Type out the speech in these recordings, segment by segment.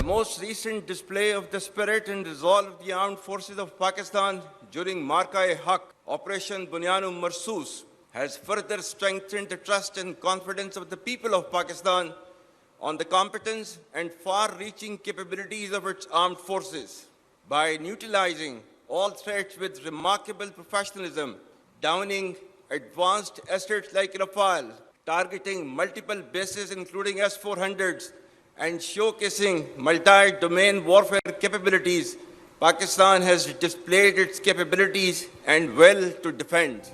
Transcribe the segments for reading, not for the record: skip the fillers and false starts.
most recent display of the spirit and resolve of the armed forces of Pakistan during Marka-e-Haq, Operation Bunyan-u Marsus, has further strengthened the trust and confidence of the people of Pakistan on the competence and far-reaching capabilities of its armed forces. By neutralizing all threats with remarkable professionalism, downing advanced assets like Rafale, targeting multiple bases including S-400s, and showcasing multi-domain warfare capabilities, Pakistan has displayed its capabilities and will to defend.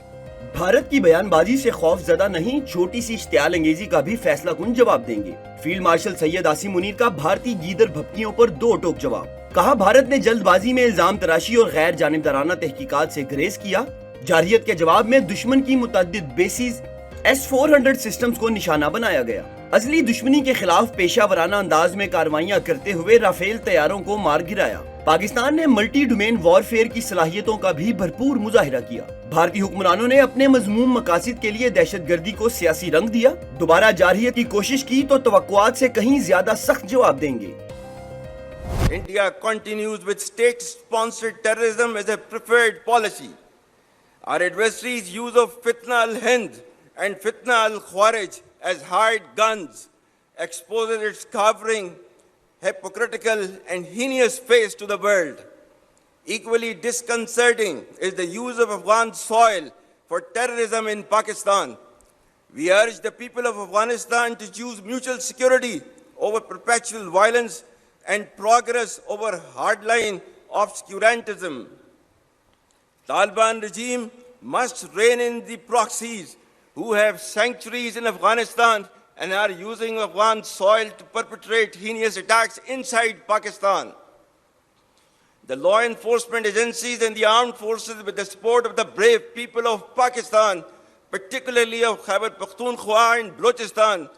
Bharat کی بیانبازی سے خوف زدہ نہیں، چھوٹی سی اشتعال انگیزی کا بھی فیصلہ کن جواب دیں گے۔ فیلڈ مارشل سید عاصم منیر کا بھارتی گیدر بھپکیوں پر دو ٹوک جواب۔ کہا بھارت نے جلد بازی میں الزام تراشی اور غیر جانبدارانہ تحقیقات سے گریز کیا۔ جارحیت کے جواب میں دشمن کی متعدد بیسز S-400 سسٹمز کو نشانہ بنایا گیا۔ ازلی دشمنی کے خلاف پیشہ ورانہ انداز میں کاروائیاں کرتے ہوئے رافیل طیاروں کو مار گرایا۔ پاکستان نے ملٹی ڈومین وارفیئر کی صلاحیتوں کا بھی بھرپور مظاہرہ کیا۔ بھارتی حکمرانوں نے اپنے مذموم مقاصد کے لیے دہشت گردی کو سیاسی رنگ دیا۔ دوبارہ جارحیت کی کوشش کی تو توقعات سے کہیں زیادہ سخت جواب دیں گے۔ India continues with state-sponsored terrorism as a preferred policy. Our adversaries' use of Fitna al-Hind and Fitna al-Khawarij as hired guns exposes its cowering, hypocritical and heinous face to the world. Equally disconcerting is the use of Afghan soil for terrorism in Pakistan. We urge the people of Afghanistan to choose mutual security over perpetual violence and progress over hardline obscurantism. Taliban regime must rein in the proxies who have sanctuaries in Afghanistan and are using Afghan soil to perpetrate heinous attacks inside Pakistan. The law enforcement agencies and the armed forces, with the support of the brave people of Pakistan, particularly of Khyber Pakhtunkhwa and Balochistan,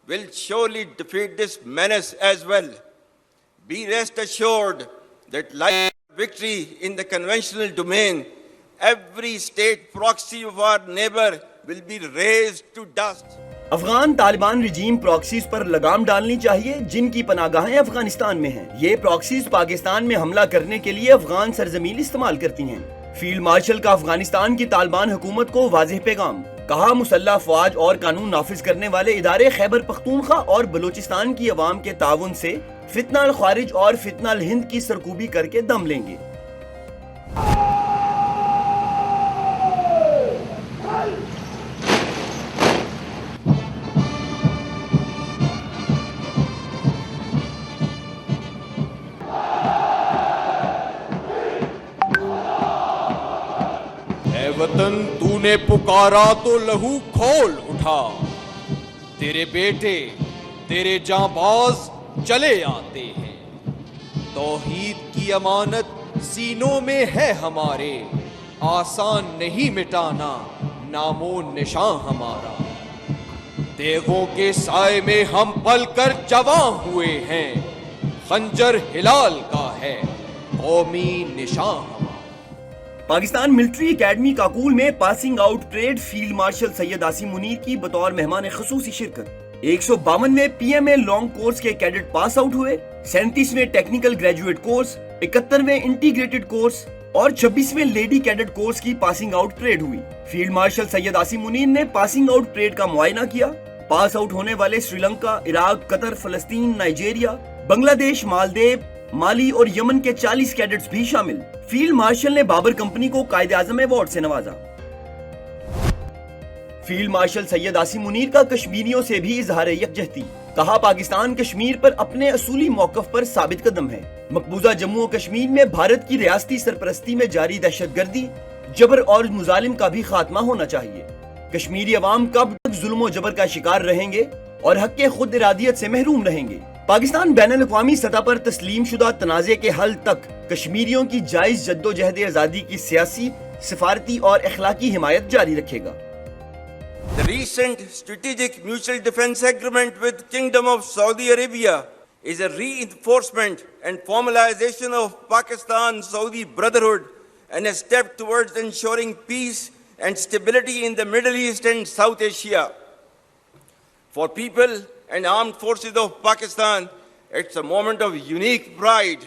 will surely defeat this menace as well. Be rest assured that like victory in the conventional domain, every state proxy of our neighbor will be razed to dust. افغان طالبان regime proxies پر لگام ڈالنی چاہیے جن کی پناہگاہیں افغانستان میں ہیں۔ یہ پراکسیز پاکستان میں حملہ کرنے کے لیے افغان سرزمین استعمال کرتی ہیں۔ فیلڈ مارشل کا افغانستان کی طالبان حکومت کو واضح پیغام۔ کہا مسلح افواج اور قانون نافذ کرنے والے ادارے خیبر پختونخوا اور بلوچستان کی عوام کے تعاون سے فتنہ الخوارج اور فتنہ الہند کی سرکوبی کر کے دم لیں گے۔ وطن تو نے پکارا تو لہو کھول اٹھا، تیرے بیٹے تیرے جاں باز چلے آتے ہیں۔ توحید کی امانت سینوں میں ہے ہمارے، آسان نہیں مٹانا نام و نشان ہمارا۔ دیگوں کے سائے میں ہم پل کر جواں ہوئے ہیں، خنجر ہلال کا ہے قومی نشان ہمارا۔ پاکستان ملٹری اکیڈمی کاکول میں passing out parade, field marshal Syed Asim Munir کی بطور مہمان خصوصی شرکت۔ 152ویں P M A long course کے کیڈٹ پاس آؤٹ ہوئے، 37ویں ٹیکنیکل گریجویٹ کورس، 71ویں انٹیگریٹڈ کورس اور 26ویں لیڈی کیڈٹ کورس کی پاسنگ آؤٹ پریڈ ہوئی۔ فیلڈ مارشل سید عاصم منیر نے پاسنگ آؤٹ پریڈ کا معائنہ کیا۔ پاس آؤٹ ہونے والے سری لنکا، عراق، قطر، فلسطین، نائجیریا، بنگلہ دیش، مالدیپ، مالی اور یمن کے 40 کیڈٹس بھی شامل۔ فیلڈ مارشل نے بابر کمپنی کو قائد اعظم ایوارڈ سے نوازا۔ فیلڈ مارشل سید عاصم منیر کا کشمیریوں سے بھی اظہار یکجہتی۔ کہا پاکستان کشمیر پر اپنے اصولی موقف پر ثابت قدم ہے۔ مقبوضہ جموں و کشمیر میں بھارت کی ریاستی سرپرستی میں جاری دہشت گردی، جبر اور مظالم کا بھی خاتمہ ہونا چاہیے۔ کشمیری عوام کب تک ظلم و جبر کا شکار رہیں گے اور حق خود ارادیت سے محروم رہیں گے؟ پاکستان بین الاقوامی سطح پر تسلیم شدہ تنازع کے حل تک کشمیریوں کی جائز جدوجہد آزادی کی سیاسی، سفارتی اور اخلاقی حمایت جاری رکھے گا۔ The recent strategic mutual defense agreement with Kingdom of Saudi Arabia is a reinforcement and formalization of Pakistan-Saudi brotherhood and a step towards ensuring peace and stability in the Middle East and South Asia. For people and armed forces of Pakistan, It's a moment of unique pride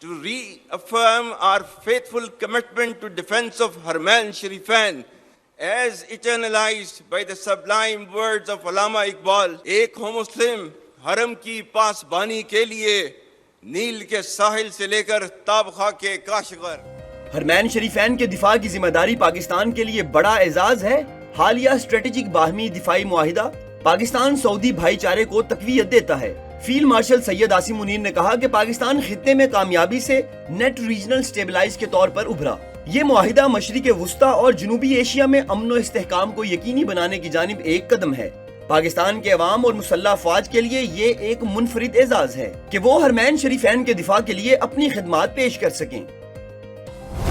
to reaffirm our faithful commitment to defense of Haramain Sharifan as eternalized by the sublime words of Allama Iqbal. ایک ہو مسلم حرم کی پاسبانی کے لیے نیل کے ساحل سے لے کر تابخا کے کاشغر. حرمین شریفین کے دفاع کی ذمہ داری پاکستان کے لیے بڑا اعزاز ہے. حالیہ اسٹریٹجک باہمی دفاعی معاہدہ پاکستان سعودی بھائی چارے کو تقویت دیتا ہے. فیلڈ مارشل سید عاصم منیر نے کہا کہ پاکستان خطے میں کامیابی سے نیٹ ریجنل سٹیبلائز کے طور پر ابھرا. یہ معاہدہ مشرق وسطی اور جنوبی ایشیا میں امن و استحکام کو یقینی بنانے کی جانب ایک قدم ہے. پاکستان کے عوام اور مسلح افواج کے لیے یہ ایک منفرد اعزاز ہے کہ وہ حرمین شریفین کے دفاع کے لیے اپنی خدمات پیش کر سکیں.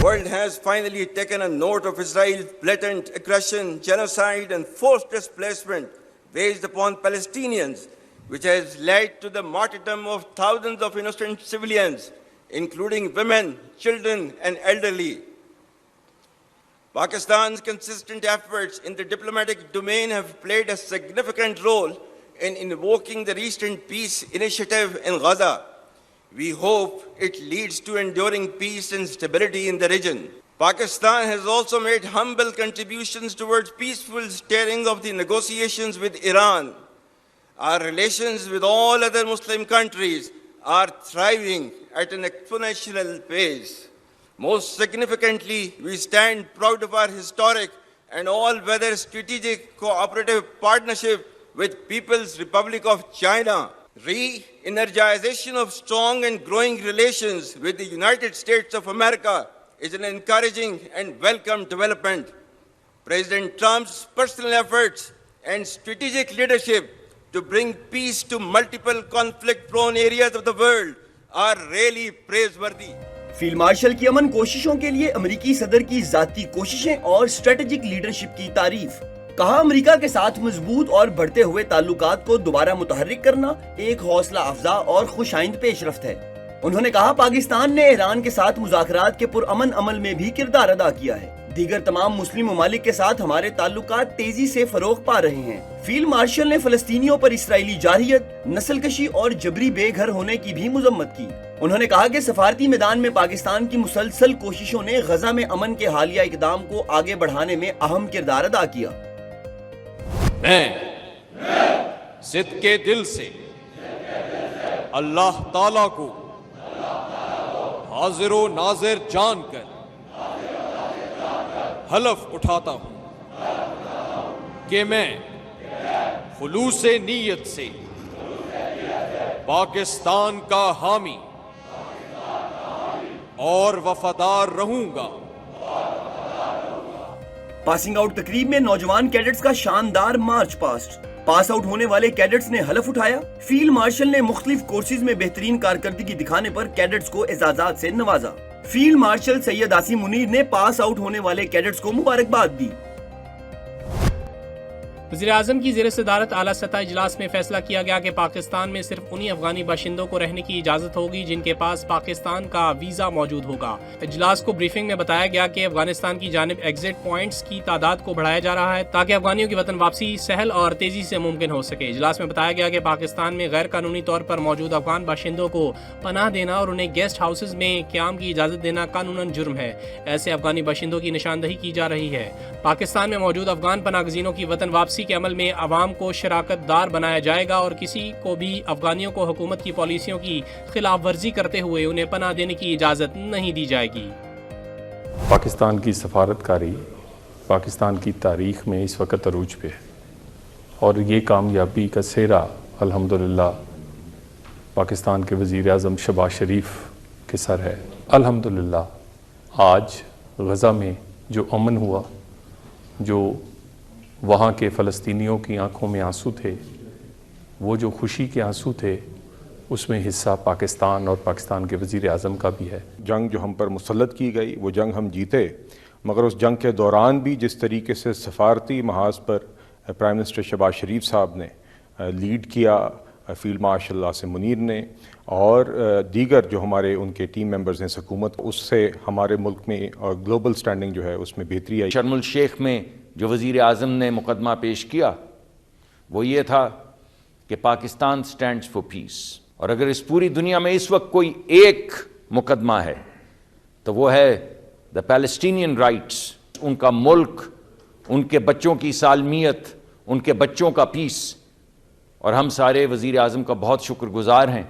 World has finally taken a note of Israel's blatant aggression, genocide and forced displacement based upon Palestinians, which has led to the martyrdom of thousands of innocent civilians, including women, children and elderly. Pakistan's consistent efforts in the diplomatic domain have played a significant role in invoking the recent peace initiative in Gaza. We hope it leads to enduring peace and stability in the region. Pakistan has also made humble contributions towards peaceful steering of the negotiations with Iran. Our relations with all other Muslim countries are thriving at an exponential pace. Most significantly, we stand proud of our historic and all-weather strategic cooperative partnership with People's Republic of China. Re-energization of strong and growing relations with the United States of America is an encouraging and welcome development. President Trump's personal efforts and strategic leadership to bring peace to multiple conflict-prone areas of the world are really praiseworthy. Field marshal کی امن کوششوں کے لیے امریکی صدر کی ذاتی کوششیں اور اسٹریٹجک لیڈرشپ کی تعریف. کہا امریکہ کے ساتھ مضبوط اور بڑھتے ہوئے تعلقات کو دوبارہ متحرک کرنا ایک حوصلہ افزا اور خوش آئند پیش رفت ہے. انہوں نے کہا پاکستان نے ایران کے ساتھ مذاکرات کے پرامن عمل میں بھی کردار ادا کیا ہے. دیگر تمام مسلم ممالک کے ساتھ ہمارے تعلقات تیزی سے فروغ پا رہے ہیں. فیلڈ مارشل نے فلسطینیوں پر اسرائیلی جارحیت، نسل کشی اور جبری بے گھر ہونے کی بھی مذمت کی. انہوں نے کہا کہ سفارتی میدان میں پاکستان کی مسلسل کوششوں نے غزہ میں امن کے حالیہ اقدام کو آگے بڑھانے میں اہم کردار ادا کیا. میں صدقے دل سے اللہ تعالیٰ کو حاضر و ناظر جان کر حلف اٹھاتا ہوں کہ میں خلوص نیت سے پاکستان کا حامی اور وفادار رہوں گا. پاسنگ آؤٹ تقریب میں نوجوان کیڈٹس کا شاندار مارچ پاسٹ. پاس آؤٹ ہونے والے کیڈٹس نے حلف اٹھایا. فیلڈ مارشل نے مختلف کورسز میں بہترین کارکردگی دکھانے پر کیڈٹس کو اعزازات سے نوازا. فیلڈ مارشل سید عاصم منیر نے پاس آؤٹ ہونے والے کیڈٹس کو مبارکباد دی. وزیراعظم کی زیر صدارت اعلیٰ سطح اجلاس میں فیصلہ کیا گیا کہ پاکستان میں صرف انہی افغانی باشندوں کو رہنے کی اجازت ہوگی جن کے پاس پاکستان کا ویزا موجود ہوگا. اجلاس کو بریفنگ میں بتایا گیا کہ افغانستان کی جانب ایگزٹ پوائنٹس کی تعداد کو بڑھایا جا رہا ہے تاکہ افغانیوں کی وطن واپسی سہل اور تیزی سے ممکن ہو سکے. اجلاس میں بتایا گیا کہ پاکستان میں غیر قانونی طور پر موجود افغان باشندوں کو پناہ دینا اور انہیں گیسٹ ہاؤسز میں قیام کی اجازت دینا قانوناً جرم ہے. ایسے افغانی باشندوں کی نشاندہی کی جا رہی ہے. پاکستان میں موجود افغان پناہ گزینوں کی وطن واپسی کے عمل میں عوام کو شراکت دار بنایا جائے گا اور کسی کو بھی افغانیوں کو حکومت کی پالیسیوں کی خلاف ورزی کرتے ہوئے انہیں پناہ دینے کی اجازت نہیں دی جائے گی. پاکستان کی سفارتکاری پاکستان کی تاریخ میں اس وقت عروج پہ ہے اور یہ کامیابی کا سہرا الحمدللہ پاکستان کے وزیر اعظم شہباز شریف کے سر ہے. الحمدللہ آج غزہ میں جو امن ہوا، جو وہاں کے فلسطینیوں کی آنکھوں میں آنسو تھے، وہ جو خوشی کے آنسو تھے، اس میں حصہ پاکستان اور پاکستان کے وزیر اعظم کا بھی ہے. جنگ جو ہم پر مسلط کی گئی وہ جنگ ہم جیتے، مگر اس جنگ کے دوران بھی جس طریقے سے سفارتی محاذ پر پرائم منسٹر شہباز شریف صاحب نے لیڈ کیا، فیلڈ مارشل عاصم منیر نے اور دیگر جو ہمارے ان کے ٹیم ممبرز ہیں حکومت، اس سے ہمارے ملک میں اور گلوبل سٹینڈنگ جو ہے اس میں بہتری آئی. شرم الشیخ میں جو وزیر اعظم نے مقدمہ پیش کیا وہ یہ تھا کہ پاکستان سٹینڈز فار پیس. اور اگر اس پوری دنیا میں اس وقت کوئی ایک مقدمہ ہے تو وہ ہے دا پیلسٹینین رائٹس، ان کا ملک، ان کے بچوں کی سالمیت، ان کے بچوں کا پیس. اور ہم سارے وزیر اعظم کا بہت شکر گزار ہیں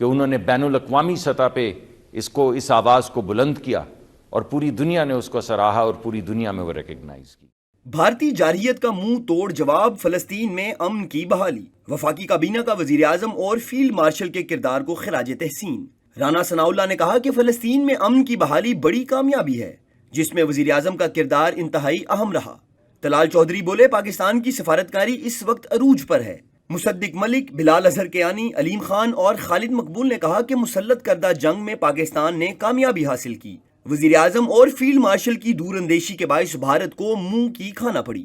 کہ انہوں نے بین الاقوامی سطح پہ اس آواز کو بلند کیا اور پوری دنیا نے اس کو سراہا اور پوری دنیا میں وہ ریکگنائز کی. بھارتی جارحیت کا منہ توڑ جواب، فلسطین میں امن کی بحالی. وفاقی کابینہ کا وزیر اعظم اور فیلڈ مارشل کے کردار کو خراج تحسین. رانا ثناء اللہ نے کہا کہ فلسطین میں امن کی بحالی بڑی کامیابی ہے جس میں وزیر اعظم کا کردار انتہائی اہم رہا. طلال چودھری بولے پاکستان کی سفارتکاری اس وقت عروج پر ہے. مصدق ملک، بلال اظہر کیانی، علیم خان اور خالد مقبول نے کہا کہ مسلط کردہ جنگ میں پاکستان نے کامیابی حاصل کی. وزیر اعظم اور فیلڈ مارشل کی دور اندیشی کے باعث بھارت کو منہ کی کھانا پڑی.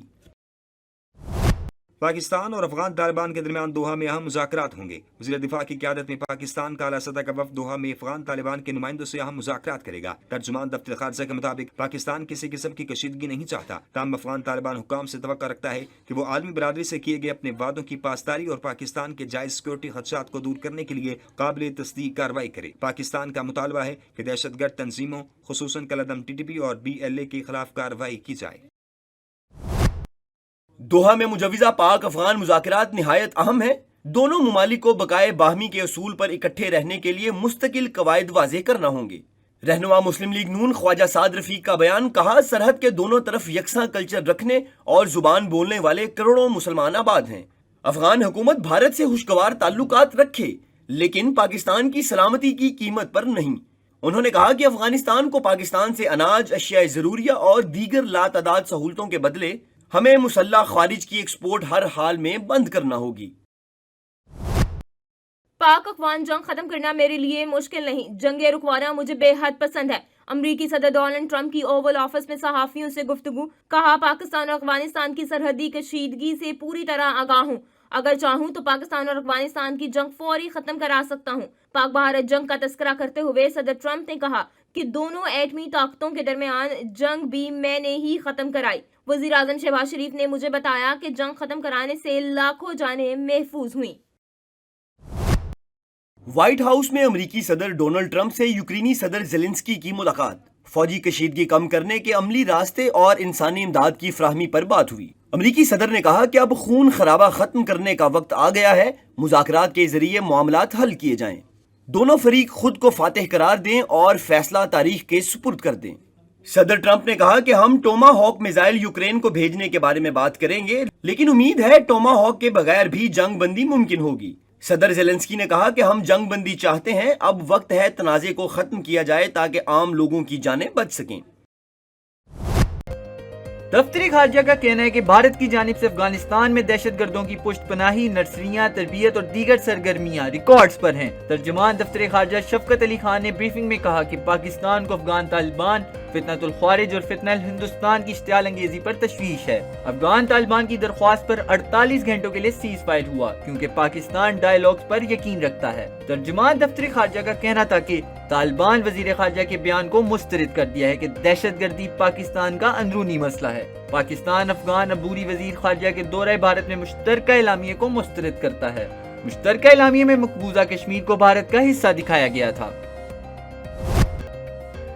پاکستان اور افغان طالبان کے درمیان دوحہ میں اہم مذاکرات ہوں گے. وزیر دفاع کی قیادت میں پاکستان کا اعلیٰ سطح کا وفد دوحہ میں افغان طالبان کے نمائندوں سے اہم مذاکرات کرے گا. ترجمان دفتر خارجہ کے مطابق پاکستان کسی قسم کی کشیدگی نہیں چاہتا، تاہم افغان طالبان حکام سے توقع رکھتا ہے کہ وہ عالمی برادری سے کیے گئے اپنے وعدوں کی پاسداری اور پاکستان کے جائز سیکورٹی خدشات کو دور کرنے کے لیے قابل تصدیق کارروائی کرے. پاکستان کا مطالبہ ہے کہ دہشت گرد تنظیموں خصوصاً کالعدم TTP اور BLA کے خلاف کارروائی کی جائے. دوحہ میں مجوزہ پاک افغان مذاکرات نہایت اہم ہیں. دونوں ممالک کو بقائے باہمی کے اصول پر اکٹھے رہنے کے لیے مستقل قواعد واضح کرنا ہوں گے. رہنما مسلم لیگ نون خواجہ سعد رفیق کا بیان، کہا سرحد کے دونوں طرف یکساں کلچر رکھنے اور زبان بولنے والے کروڑوں مسلمان آباد ہیں. افغان حکومت بھارت سے خوشگوار تعلقات رکھے لیکن پاکستان کی سلامتی کی قیمت پر نہیں. انہوں نے کہا کہ افغانستان کو پاکستان سے اناج، اشیاء ضروریہ اور دیگر لاتعداد سہولتوں کے بدلے ہمیں مسلح خارج کی ایکسپورٹ ہر حال میں بند کرنا ہوگی. پاک افغان جنگ ختم کرنا میرے لیے مشکل نہیں، جنگ رکوانا مجھے بے حد پسند ہے. امریکی صدر ڈونلڈ ٹرمپ کی اوول آفس میں صحافیوں سے گفتگو، کہا پاکستان اور افغانستان کی سرحدی کشیدگی سے پوری طرح آگاہ ہوں، اگر چاہوں تو پاکستان اور افغانستان کی جنگ فوری ختم کرا سکتا ہوں. پاک بھارت جنگ کا تذکرہ کرتے ہوئے صدر ٹرمپ نے کہا کہ دونوں ایٹمی طاقتوں کے درمیان جنگ بھی میں نے ہی ختم کرائی. وزیر اعظم شہباز شریف نے مجھے بتایا کہ جنگ ختم کرانے سے لاکھوں جانیں محفوظ ہوئیں. وائٹ ہاؤس میں امریکی صدر ڈونلڈ ٹرمپ سے یوکرینی صدر زیلنسکی کی ملاقات. فوجی کشیدگی کم کرنے کے عملی راستے اور انسانی امداد کی فراہمی پر بات ہوئی. امریکی صدر نے کہا کہ اب خون خرابہ ختم کرنے کا وقت آ گیا ہے، مذاکرات کے ذریعے معاملات حل کیے جائیں. دونوں فریق خود کو فاتح قرار دیں اور فیصلہ تاریخ کے سپرد کر دیں. صدر ٹرمپ نے کہا کہ ہم ٹوما ہاک میزائل یوکرین کو بھیجنے کے بارے میں بات کریں گے، لیکن امید ہے ٹوما ہاک کے بغیر بھی جنگ بندی ممکن ہوگی. صدر زیلنسکی نے کہا کہ ہم جنگ بندی چاہتے ہیں، اب وقت ہے تنازع کو ختم کیا جائے تاکہ عام لوگوں کی جانیں بچ سکیں. دفتری خارجہ کا کہنا ہے کہ بھارت کی جانب سے افغانستان میں دہشت گردوں کی پشت پناہی، نرسریاں، تربیت اور دیگر سرگرمیاں ریکارڈز پر ہیں. ترجمان دفتر خارجہ شفقت علی خان نے بریفنگ میں کہا کہ پاکستان کو افغان طالبان، فتنۃ الخوارج اور فتنہ الہندوستان کی اشتعال انگیزی پر تشویش ہے. افغان طالبان کی درخواست پر 48 گھنٹوں کے لیے سیز فائر ہوا کیونکہ پاکستان ڈائیلاگز پر یقین رکھتا ہے. ترجمان دفتر خارجہ کا کہنا تھا کہ طالبان وزیر خارجہ کے بیان کو مسترد کر دیا ہے کہ دہشت گردی پاکستان کا اندرونی مسئلہ ہے. پاکستان افغان عبوری وزیر خارجہ کے دورہ بھارت میں مشترکہ اعلامیے کو مسترد کرتا ہے. مشترکہ اعلامیے میں مقبوضہ کشمیر کو بھارت کا حصہ دکھایا گیا تھا.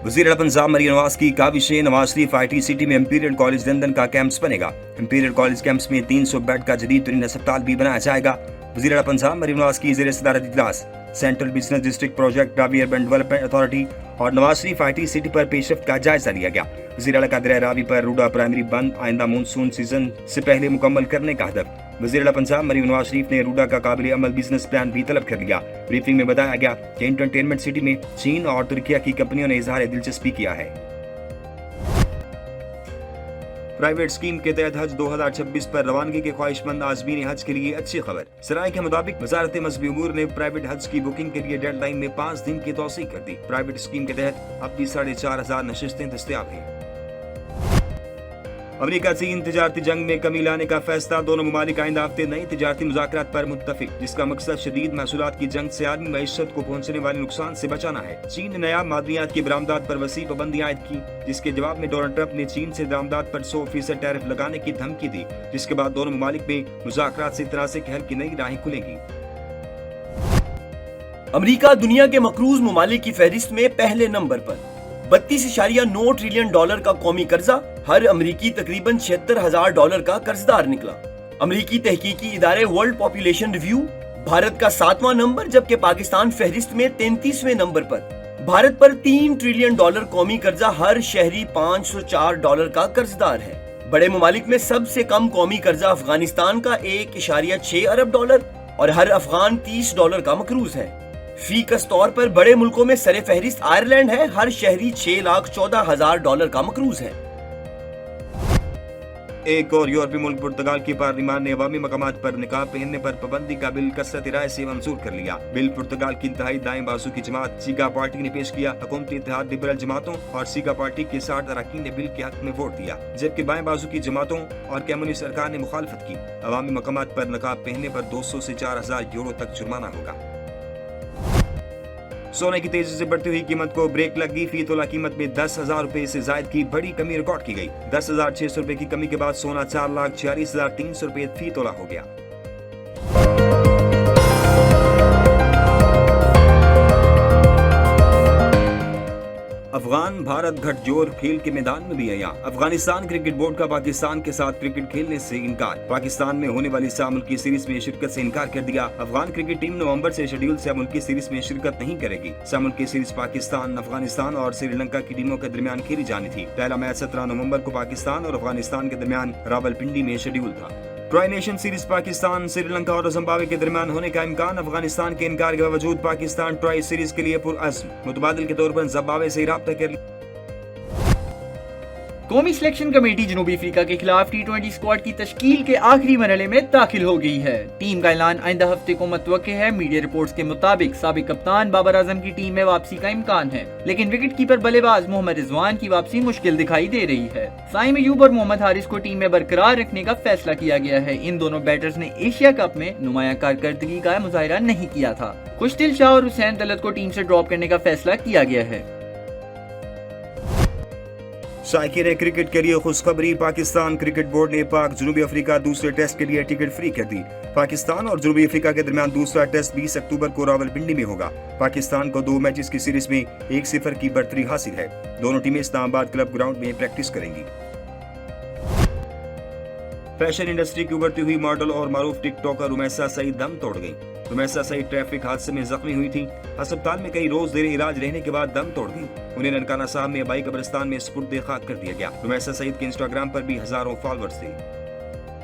وزیر اعلیٰ پنجاب مریم نواز کی کاوش ہے، نواز شریف IT سٹی میں امپیریل کالج لندن کا کیمپس بنے گا. امپیریل کالج کیمپس میں 300 بیڈ کا جدید ترین ہسپتال بھی بنایا جائے گا. وزیر اعلیٰ پنجاب مریم نواز کی زیر صدارت اجلاس سینٹرل بزنس ڈسٹرکٹ پروجیکٹ راوی اربن ڈیولپمنٹ اتھارٹی اور نواز شریف IT سٹی پر پیش رفت کا جائزہ لیا گیا. وزیر اعلیٰ کا دریا راوی پر روڈا پرائمری بند آئندہ مونسون سیزن سے پہلے مکمل کرنے کا ہدف. وزیر اعلیٰ پنجاب مریم نواز شریف نے روڈا کا قابل عمل بزنس پلان بھی طلب کر لیا. بریفنگ میں بتایا گیا کہ انٹرٹینمنٹ سٹی میں چین اور ترکیہ کی کمپنیوں نے اظہار دلچسپی کیا ہے. پرائیویٹ اسکیم کے تحت حج 2026 پر روانگی کے خواہش مند عازمین حج کے لیے اچھی خبر. سرائے کے مطابق وزارت مذہبی امور نے پرائیویٹ حج کی بکنگ کے لیے ڈیڈ لائن میں 5 دن کی توسیع کر دی. پرائیویٹ اسکیم کے تحت اب بھی 4,500 نشستیں دستیاب ہیں. امریکہ چین تجارتی جنگ میں کمی لانے کا فیصلہ. دونوں ممالک آئندہ ہفتے نئی تجارتی مذاکرات پر متفق، جس کا مقصد شدید محصولات کی جنگ سے عالمی معیشت کو پہنچنے والے نقصان سے بچانا ہے. چین نے نایاب معدنیات کی برآمدات پر وسیع پابندی عائد کی، جس کے جواب میں ڈونلڈ ٹرمپ نے چین سے درآمدات پر 100% ٹیرف لگانے کی دھمکی دی، جس کے بعد دونوں ممالک میں مذاکرات سے تنازع کے حل کی نئی راہیں کھلیں گی. امریکہ دنیا کے مقروض ممالک کی فہرست میں پہلے نمبر پر، 32.9 ٹریلین ڈالر کا قومی قرضہ، ہر امریکی تقریباً $76,000 کا قرضدار نکلا۔ امریکی تحقیقی ادارے ورلڈ پاپولیشن ریویو، بھارت کا 7واں نمبر جبکہ پاکستان فہرست میں 33ویں نمبر پر۔ بھارت پر $3 ٹریلین قومی قرضہ، ہر شہری $504 کا قرضدار ہے۔ بڑے ممالک میں سب سے کم قومی قرضہ افغانستان کا $1.6 ارب اور ہر افغان $30 کا مقروض ہے۔ فی کس طور پر بڑے ملکوں میں سر فہرست آئرلینڈ ہے، ہر شہری $6,14,000 کا مقروض ہے۔ ایک اور یورپی ملک پرتگال کی پارلیمان نے عوامی مقامات پر نقاب پہننے پر پابندی کا بل کثرت رائے سے منظور کر لیا۔ بل پرتگال کی انتہائی دائیں بازو کی جماعت سیگا پارٹی نے پیش کیا۔ حکومتی اتحاد لبرل جماعتوں اور سیگا پارٹی کے 60 اراکین نے بل کے حق میں ووٹ دیا، جبکہ بائیں بازو کی جماعتوں اور کمیونسٹ سرکار نے مخالفت کی۔ عوامی مقامات پر نقاب پہننے پر 200 سے 4,000 یورو تک جرمانہ ہوگا۔ سونے کی تیزی سے بڑھتی ہوئی قیمت کو بریک لگ گئی، فی تولہ قیمت میں 10,000 روپے سے زائد کی بڑی کمی ریکارڈ کی گئی۔ 10,600 روپے کی کمی کے بعد سونا 4,46,300 روپے فی تولہ ہو گیا۔ افغان بھارت گھٹ جوڑ کھیل کے میدان میں بھی آیا۔ افغانستان کرکٹ بورڈ کا پاکستان کے ساتھ کرکٹ کھیلنے سے انکار، پاکستان میں ہونے والی ساملکی سیریز میں شرکت سے انکار کر دیا۔ افغان کرکٹ ٹیم نومبر سے شیڈیول ساملکی سیریز میں شرکت نہیں کرے گی۔ ساملکی سیریز پاکستان، افغانستان اور سری لنکا کی ٹیموں کے درمیان کھیلی جانی تھی۔ پہلا میچ 17 نومبر کو پاکستان اور افغانستان کے درمیان راولپنڈی میں شیڈیول تھا۔ Try nation series Pakistan, Sri Lanka اور زمبابوے کے درمیان ہونے کا امکان، افغانستان کے انکار کے باوجود پاکستان ٹرائی سیریز کے لیے پرعزم، متبادل کے طور پر زمبابوے سے رابطہ کر لیا۔ قومی سلیکشن کمیٹی جنوبی افریقہ کے خلاف T20 اسکواڈ کی تشکیل کے آخری مرحلے میں داخل ہو گئی ہے۔ ٹیم کا اعلان آئندہ ہفتے کو متوقع ہے۔ میڈیا رپورٹس کے مطابق سابق کپتان بابر اعظم کی ٹیم میں واپسی کا امکان ہے، لیکن وکٹ کیپر بلے باز محمد رضوان کی واپسی مشکل دکھائی دے رہی ہے۔ سائم ایوب اور محمد حارث کو ٹیم میں برقرار رکھنے کا فیصلہ کیا گیا ہے۔ ان دونوں بیٹرز نے ایشیا کپ میں نمایاں کارکردگی کا مظاہرہ نہیں کیا تھا۔ خوشدل شاہ اور حسین طلعت کو ٹیم سے ڈراپ کرنے کا فیصلہ کیا گیا ہے۔ شائقین کرکٹ کے لیے خوشخبری، پاکستان کرکٹ بورڈ نے پاک جنوبی افریقہ دوسرے ٹیسٹ کے لیے ٹکٹ فری کر دی۔ پاکستان اور جنوبی افریقہ کے درمیان دوسرا ٹیسٹ 20 اکتوبر کو راولپنڈی میں ہوگا۔ پاکستان کو 2 میچز کی سیریز میں 1-0 کی برتری حاصل ہے۔ دونوں ٹیمیں اسلام آباد کلب گراؤنڈ میں پریکٹس کریں گی۔ فیشن انڈسٹری کی ابھرتی ہوئی ماڈل اور معروف ٹک ٹاکر رمیسا سعید دم توڑ گئی۔ رمیسا سعید ٹریفک حادثے میں زخمی ہوئی تھی۔ ہسپتال میں کئی روز زیر علاج رہنے کے بعد دم توڑ گئی۔ انہیں ننکانہ صاحب میں آبائی قبرستان میں سپرد خاک کر دیا گیا۔ رمیسا سعید کے انسٹاگرام پر بھی ہزاروں فالوورز تھے۔